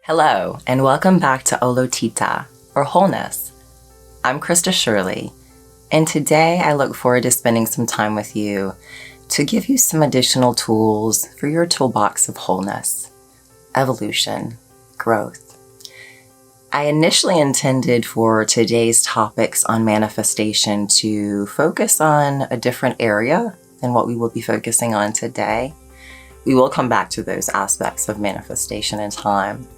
Hello, and welcome back to Olotita, or Wholeness. I'm Krista Shirley, and today I look forward to spending some time with you to give you some additional tools for your toolbox of wholeness, evolution, growth. I initially intended for today's topics on manifestation to focus on a different area than what we will be focusing on today. We will come back to those aspects of manifestation in time.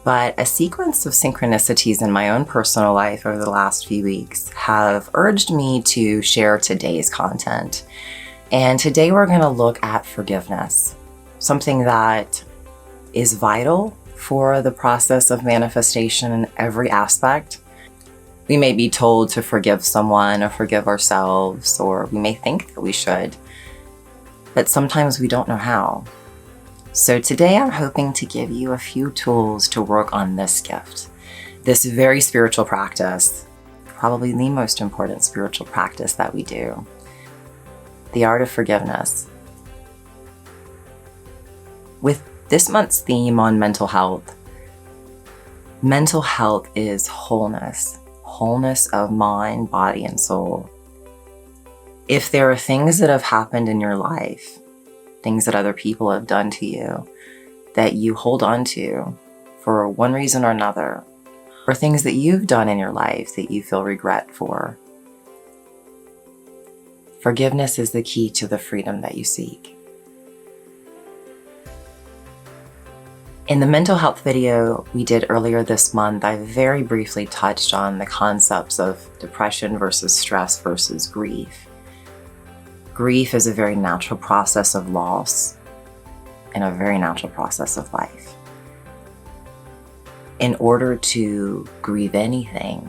But a sequence of synchronicities in my own personal life over the last few weeks have urged me to share today's content. And today we're going to look at forgiveness, something that is vital for the process of manifestation in every aspect. We may be told to forgive someone or forgive ourselves, or we may think that we should, but sometimes we don't know how. So today I'm hoping to give you a few tools to work on this gift, this very spiritual practice, probably the most important spiritual practice that we do, the art of forgiveness. With this month's theme on mental health is wholeness, wholeness of mind, body, and soul. If there are things that have happened in your life, things that other people have done to you that you hold on to for one reason or another, or things that you've done in your life that you feel regret for, forgiveness is the key to the freedom that you seek. In the mental health video we did earlier this month, I very briefly touched on the concepts of depression versus stress versus grief. Grief is a very natural process of loss and a very natural process of life. In order to grieve anything,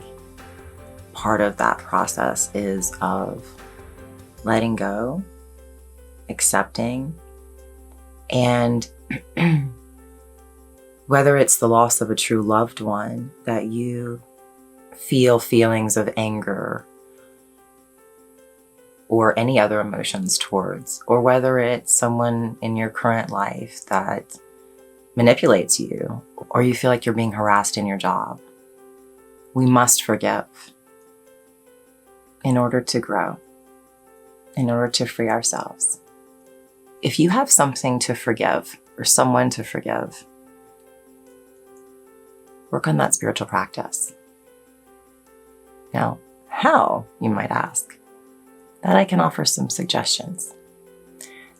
part of that process is of letting go, accepting, and whether it's the loss of a true loved one that you feel feelings of anger or any other emotions towards, or whether it's someone in your current life that manipulates you, or you feel like you're being harassed in your job. We must forgive in order to grow, in order to free ourselves. If you have something to forgive or someone to forgive, work on that spiritual practice. Now, how, you might ask? That I can offer some suggestions.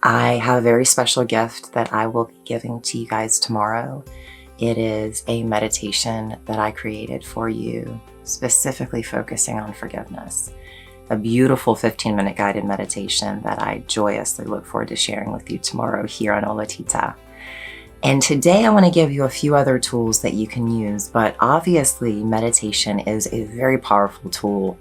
I have a very special gift that I will be giving to you guys tomorrow. It is a meditation that I created for you, specifically focusing on forgiveness. A beautiful 15-minute guided meditation that I joyously look forward to sharing with you tomorrow here on Olotita. And today I want to give you a few other tools that you can use, but obviously meditation is a very powerful tool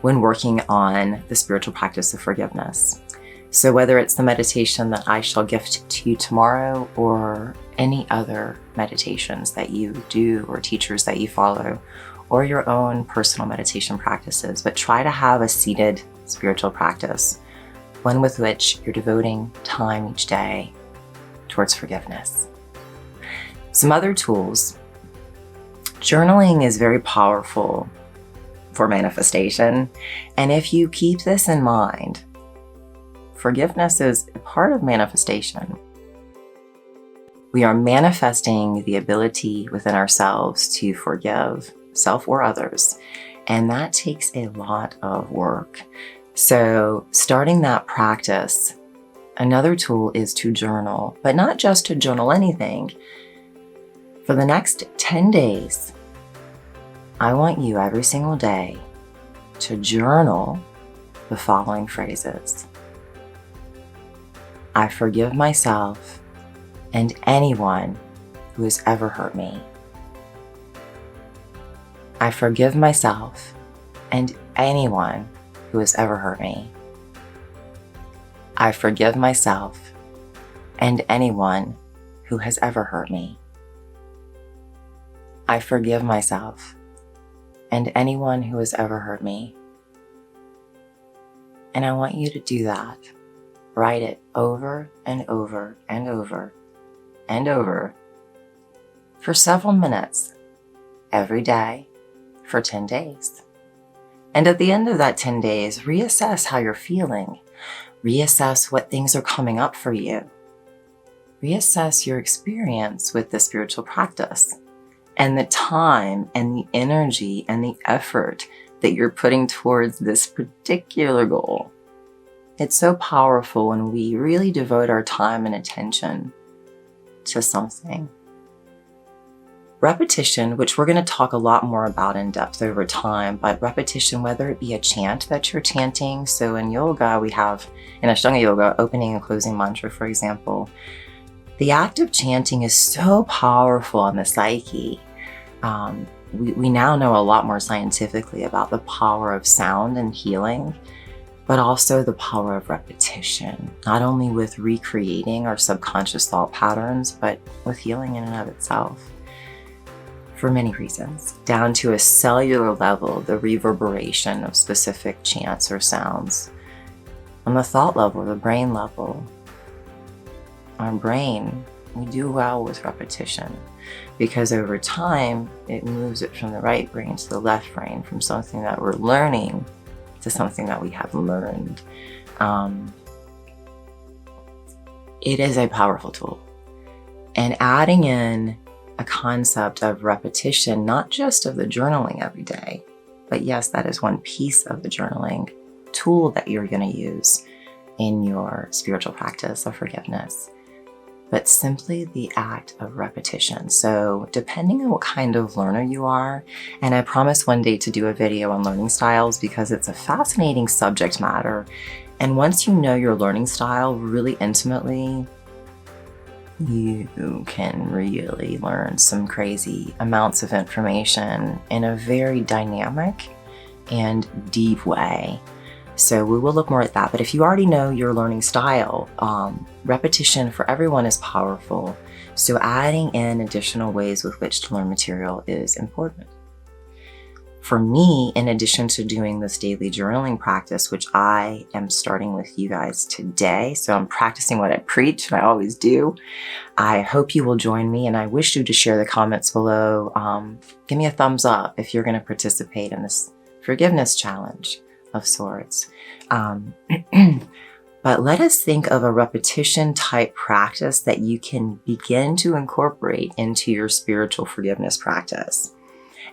when working on the spiritual practice of forgiveness. So whether it's the meditation that I shall gift to you tomorrow or any other meditations that you do or teachers that you follow or your own personal meditation practices, but try to have a seated spiritual practice, one with which you're devoting time each day towards forgiveness. Some other tools. Journaling is very powerful for manifestation. And if you keep this in mind, forgiveness is a part of manifestation. We are manifesting the ability within ourselves to forgive self or others, and that takes a lot of work. So starting that practice, another tool is to journal, but not just to journal anything. For the next 10 days, I want you every single day to journal the following phrases. I forgive myself and anyone who has ever hurt me. I forgive myself and anyone who has ever hurt me. I forgive myself and anyone who has ever hurt me. I forgive myself and anyone who has ever hurt me. And I want you to do that. Write it over and over and over and over for several minutes every day for 10 days. And at the end of that 10 days, reassess how you're feeling. Reassess what things are coming up for you. Reassess your experience with the spiritual practice and the time and the energy and the effort that you're putting towards this particular goal. It's so powerful when we really devote our time and attention to something. Repetition, which we're going to talk a lot more about in depth over time, but repetition, whether it be a chant that you're chanting. So in yoga, we have, in Ashtanga yoga, opening and closing mantra, for example. The act of chanting is so powerful on the psyche. We now know a lot more scientifically about the power of sound and healing, but also the power of repetition, not only with recreating our subconscious thought patterns, but with healing in and of itself. For many reasons, down to a cellular level, the reverberation of specific chants or sounds. On the thought level, the brain level, our brain, we do well with repetition because over time, it moves it from the right brain to the left brain, from something that we're learning to something that we have learned. It is a powerful tool. And adding in a concept of repetition, not just of the journaling every day, but yes, that is one piece of the journaling tool that you're going to use in your spiritual practice of forgiveness, but simply the act of repetition. So depending on what kind of learner you are, and I promise one day to do a video on learning styles because it's a fascinating subject matter. And once you know your learning style really intimately, you can really learn some crazy amounts of information in a very dynamic and deep way. So we will look more at that. But if you already know your learning style, repetition for everyone is powerful. So adding in additional ways with which to learn material is important. For me, in addition to doing this daily journaling practice, which I am starting with you guys today, so I'm practicing what I preach, and I always do. I hope you will join me, and I wish you to share the comments below. Give me a thumbs up if you're going to participate in this forgiveness challenge of sorts. But let us think of a repetition type practice that you can begin to incorporate into your spiritual forgiveness practice.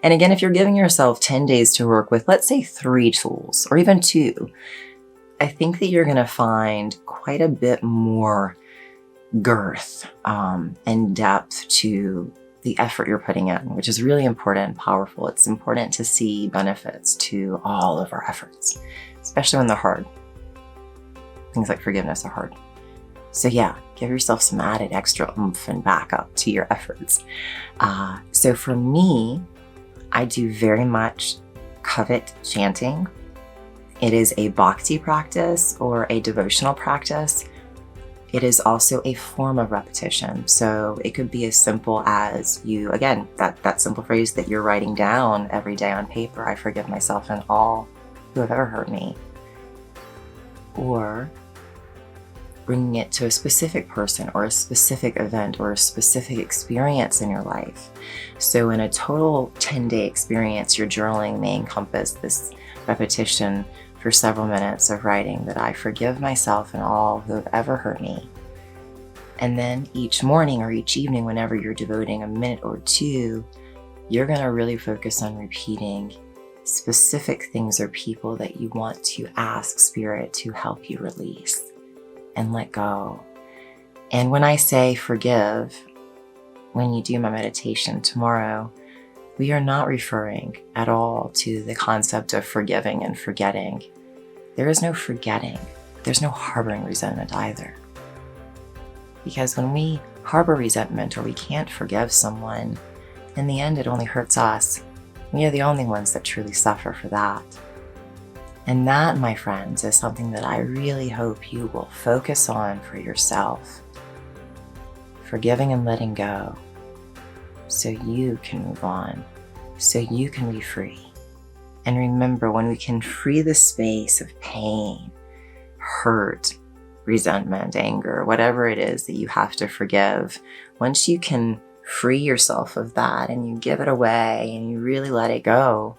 And again, if you're giving yourself 10 days to work with, let's say 3 tools or even 2, I think that you're going to find quite a bit more girth and depth to the effort you're putting in, which is really important and powerful. It's important to see benefits to all of our efforts, especially when they're hard. Things like forgiveness are hard. So yeah, give yourself some added extra oomph and backup to your efforts. So for me, I do very much covet chanting. It is a bhakti practice or a devotional practice. It is also a form of repetition. So it could be as simple as you, again, that simple phrase that you're writing down every day on paper, I forgive myself and all who have ever hurt me. Or bringing it to a specific person or a specific event or a specific experience in your life. So in a total 10-day experience, your journaling may encompass this repetition for several minutes of writing that I forgive myself and all who have ever hurt me. And then each morning or each evening, whenever you're devoting a minute or 2, you're going to really focus on repeating specific things or people that you want to ask Spirit to help you release and let go. And when I say forgive, when you do my meditation tomorrow, we are not referring at all to the concept of forgiving and forgetting. There is no forgetting. There's no harboring resentment either. Because when we harbor resentment or we can't forgive someone, in the end it only hurts us. We are the only ones that truly suffer for that. And that, my friends, is something that I really hope you will focus on for yourself. Forgiving and letting go so you can move on, so you can be free. And remember, when we can free the space of pain, hurt, resentment, anger, whatever it is that you have to forgive, once you can free yourself of that and you give it away and you really let it go,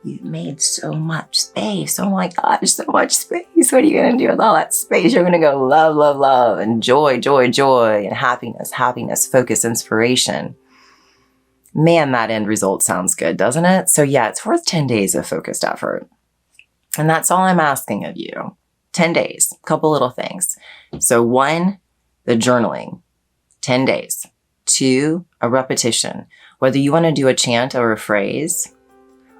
you've made so much space. Oh my gosh, so much space. What are you going to do with all that space? You're going to go love, love, love, and joy, joy, joy, and happiness, happiness, focus, inspiration. Man, that end result sounds good, doesn't it? So yeah, it's worth 10 days of focused effort. And that's all I'm asking of you. 10 days, a couple little things. So 1, the journaling, 10 days. 2, a repetition. Whether you want to do a chant or a phrase,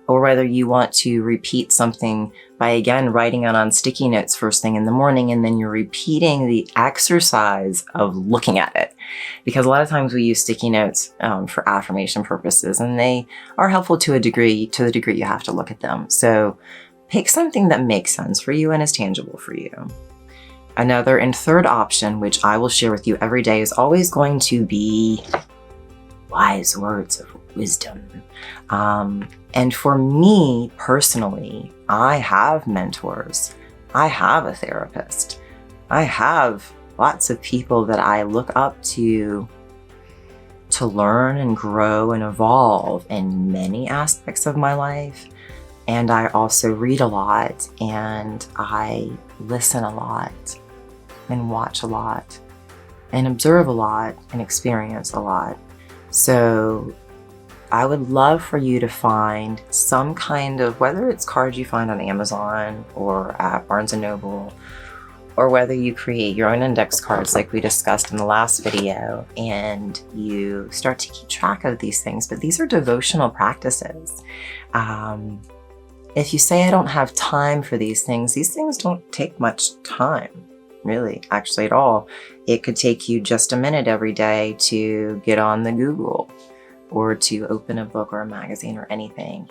or whether you want to repeat something by, again, writing it on sticky notes first thing in the morning, and then you're repeating the exercise of looking at it. Because a lot of times we use sticky notes for affirmation purposes, and they are helpful to the degree you have to look at them. So pick something that makes sense for you and is tangible for you. Another and third option, which I will share with you every day, is always going to be wise words of wisdom. And for me personally, I have mentors. I have a therapist. I have lots of people that I look up to learn and grow and evolve in many aspects of my life. And I also read a lot, and I listen a lot, and watch a lot, and observe a lot, and experience a lot. So I would love for you to find some kind of, whether it's cards you find on Amazon or at Barnes & Noble, or whether you create your own index cards like we discussed in the last video, and you start to keep track of these things. But these are devotional practices. If you say, I don't have time for these things don't take much time, really, actually at all. It could take you just a minute every day to get on the Google, or to open a book or a magazine or anything.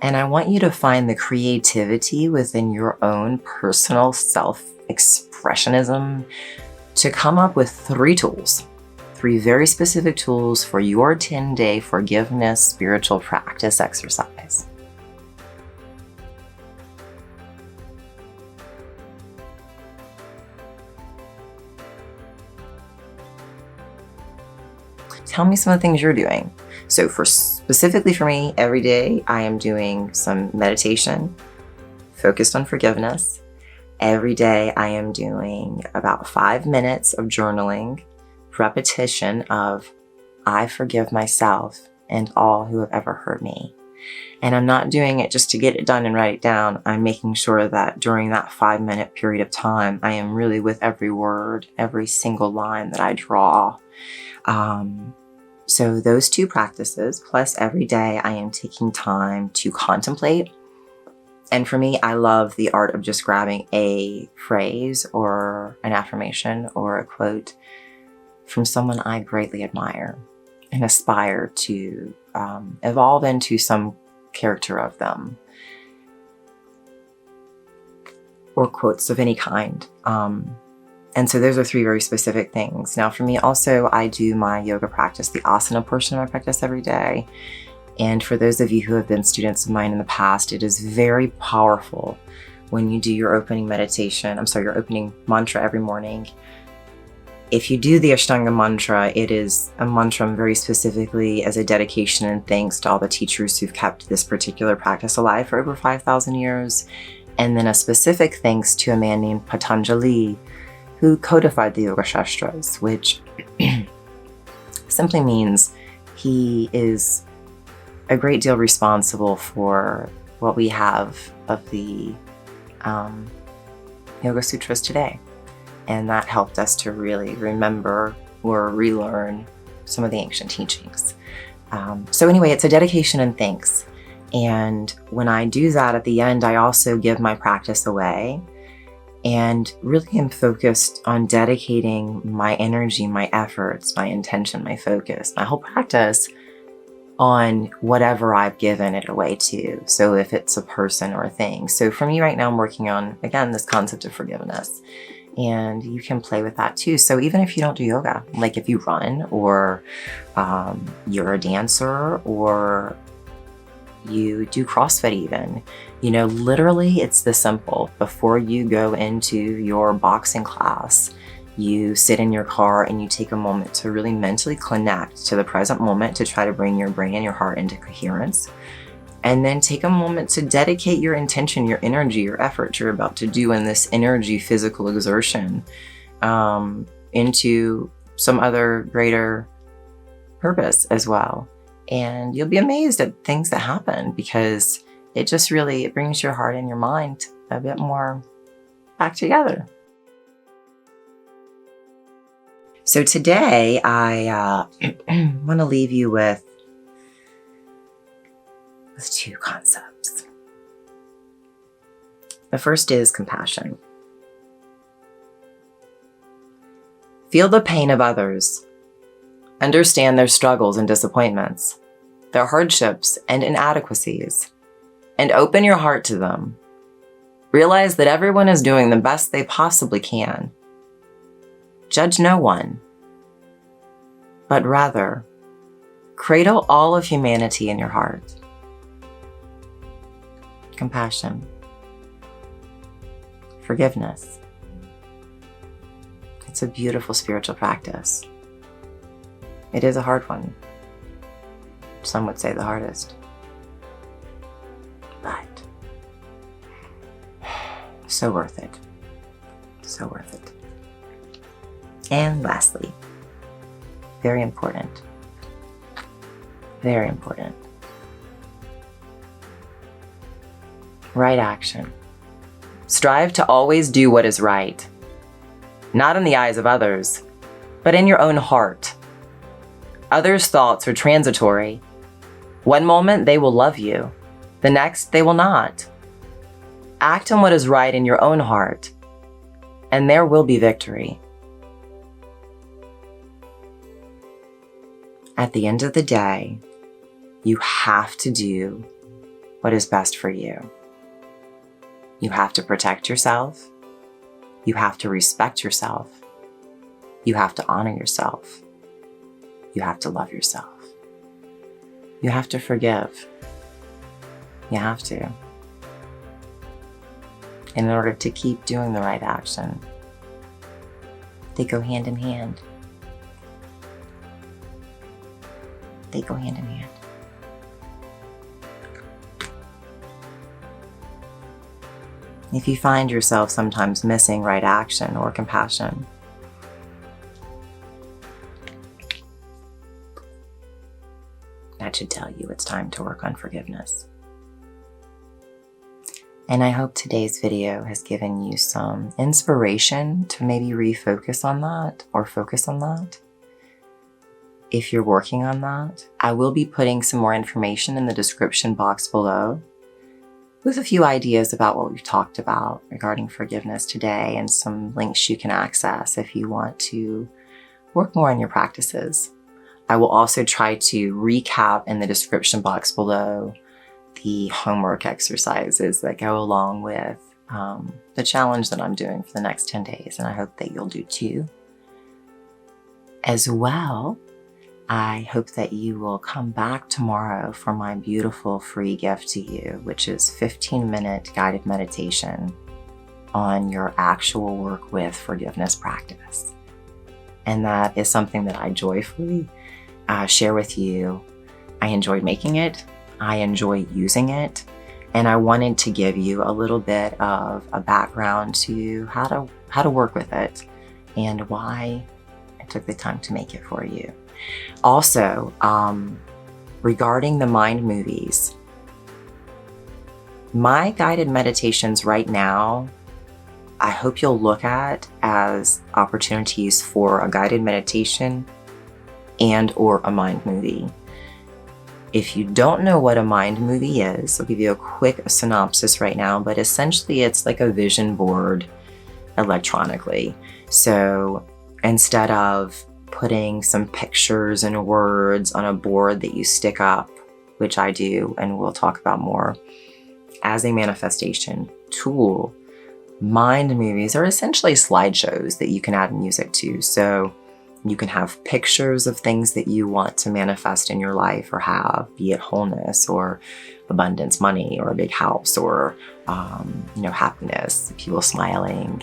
And I want you to find the creativity within your own personal self-expressionism to come up with 3 tools, 3 very specific tools for your 10-day forgiveness spiritual practice exercise. Tell me some of the things you're doing. So specifically for me, every day I am doing some meditation focused on forgiveness. Every day I am doing about 5 minutes of journaling, repetition of I forgive myself and all who have ever hurt me. And I'm not doing it just to get it done and write it down. I'm making sure that during that 5-minute period of time, I am really with every word, every single line that I draw. So those 2 practices, plus every day I am taking time to contemplate. And for me, I love the art of just grabbing a phrase or an affirmation or a quote from someone I greatly admire and aspire to evolve into some character of them, or quotes of any kind. And so those are 3 very specific things. Now for me also, I do my yoga practice, the asana portion of my practice every day. And for those of you who have been students of mine in the past, it is very powerful when you do your opening mantra every morning. If you do the Ashtanga mantra, it is a mantra very specifically as a dedication and thanks to all the teachers who've kept this particular practice alive for over 5,000 years. And then a specific thanks to a man named Patanjali, who codified the Yoga Shastras, which simply means he is a great deal responsible for what we have of the Yoga Sutras today. And that helped us to really remember or relearn some of the ancient teachings. So anyway, it's a dedication and thanks. And when I do that at the end, I also give my practice away and really am focused on dedicating my energy, my efforts, my intention, my focus, my whole practice on whatever I've given it away to. So if it's a person or a thing. So for me right now, I'm working on, again, this concept of forgiveness. And you can play with that too. So even if you don't do yoga, like if you run or you're a dancer or you do CrossFit even, literally it's this simple. Before you go into your boxing class, you sit in your car and you take a moment to really mentally connect to the present moment, to try to bring your brain and your heart into coherence. And then take a moment to dedicate your intention, your energy, your effort you're about to do in this energy, physical exertion into some other greater purpose as well. And you'll be amazed at things that happen, because it brings your heart and your mind a bit more back together. So today I want to leave you with two concepts. The first is compassion. Feel the pain of others. Understand their struggles and disappointments, their hardships and inadequacies, and open your heart to them. Realize that everyone is doing the best they possibly can. Judge no one, but rather cradle all of humanity in your heart. Compassion. Forgiveness. It's a beautiful spiritual practice. It is a hard one. Some would say the hardest. But so worth it. So worth it. And lastly, very important. Very important. Right action. Strive to always do what is right, not in the eyes of others, but in your own heart. Others' thoughts are transitory. One moment they will love you, the next they will not. Act on what is right in your own heart, and there will be victory. At the end of the day, you have to do what is best for you. You have to protect yourself. You have to respect yourself. You have to honor yourself. You have to love yourself. You have to forgive. You have to. In order to keep doing the right action, they go hand in hand. They go hand in hand. If you find yourself sometimes missing right action or compassion, that should tell you it's time to work on forgiveness. And I hope today's video has given you some inspiration to maybe refocus on that or focus on that. If you're working on that, I will be putting some more information in the description box below with a few ideas about what we've talked about regarding forgiveness today, and some links you can access if you want to work more on your practices. I will also try to recap in the description box below the homework exercises that go along with the challenge that I'm doing for the next 10 days, and I hope that you'll do too. As well, I hope that you will come back tomorrow for my beautiful free gift to you, which is 15-minute guided meditation on your actual work with forgiveness practice. And that is something that I joyfully share with you. I enjoyed making it. I enjoy using it. And I wanted to give you a little bit of a background to how to work with it and why I took the time to make it for you. Also, regarding the mind movies, my guided meditations right now, I hope you'll look at as opportunities for a guided meditation and or a mind movie. If you don't know what a mind movie is, I'll give you a quick synopsis right now, but essentially it's like a vision board electronically. So instead of putting some pictures and words on a board that you stick up, which I do and we'll talk about more, as a manifestation tool, mind movies are essentially slideshows that you can add music to. So you can have pictures of things that you want to manifest in your life or have, be it wholeness or abundance, money, or a big house, or happiness, people smiling.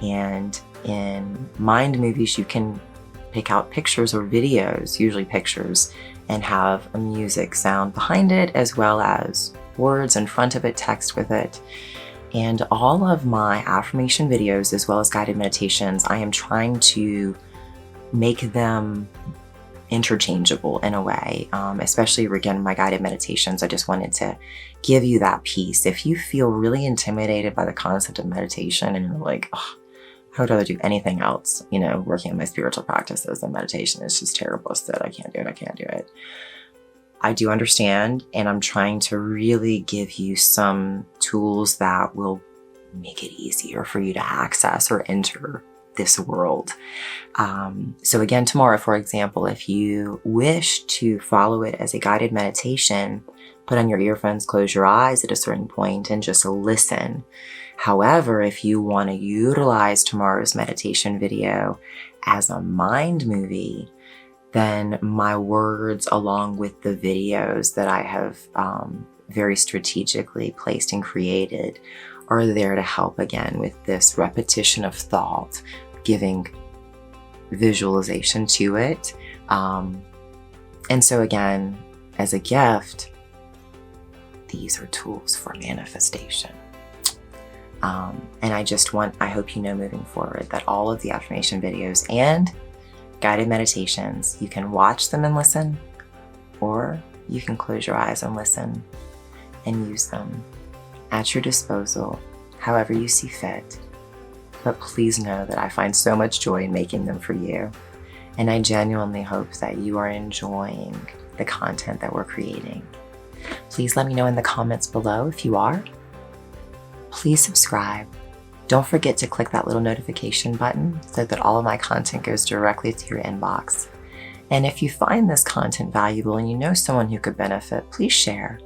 And In mind movies, you can pick out pictures or videos, usually pictures, and have a music sound behind it, as well as words in front of it, text with it. And all of my affirmation videos, as well as guided meditations, I am trying to make them interchangeable in a way, especially again, my guided meditations. I just wanted to give you that piece. If you feel really intimidated by the concept of meditation and you're like, oh, I would rather do anything else, working on my spiritual practices than meditation is just terrible. So I can't do it. I do understand, and I'm trying to really give you some tools that will make it easier for you to access or enter this world. So again, tomorrow, for example, if you wish to follow it as a guided meditation, put on your earphones, close your eyes at a certain point, and just listen. However, if you want to utilize tomorrow's meditation video as a mind movie, then my words, along with the videos that I have very strategically placed and created, are there to help again with this repetition of thought, giving visualization to it. And so again, as a gift, these are tools for manifestation. And I hope you know moving forward that all of the affirmation videos and guided meditations, you can watch them and listen, or you can close your eyes and listen and use them at your disposal, however you see fit. But please know that I find so much joy in making them for you. And I genuinely hope that you are enjoying the content that we're creating. Please let me know in the comments below if you are. Please subscribe. Don't forget to click that little notification button so that all of my content goes directly to your inbox. And if you find this content valuable and you know someone who could benefit, please share.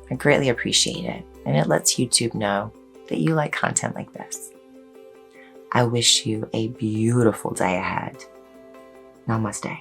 I greatly appreciate it, and it lets YouTube know that you like content like this. I wish you a beautiful day ahead. Namaste.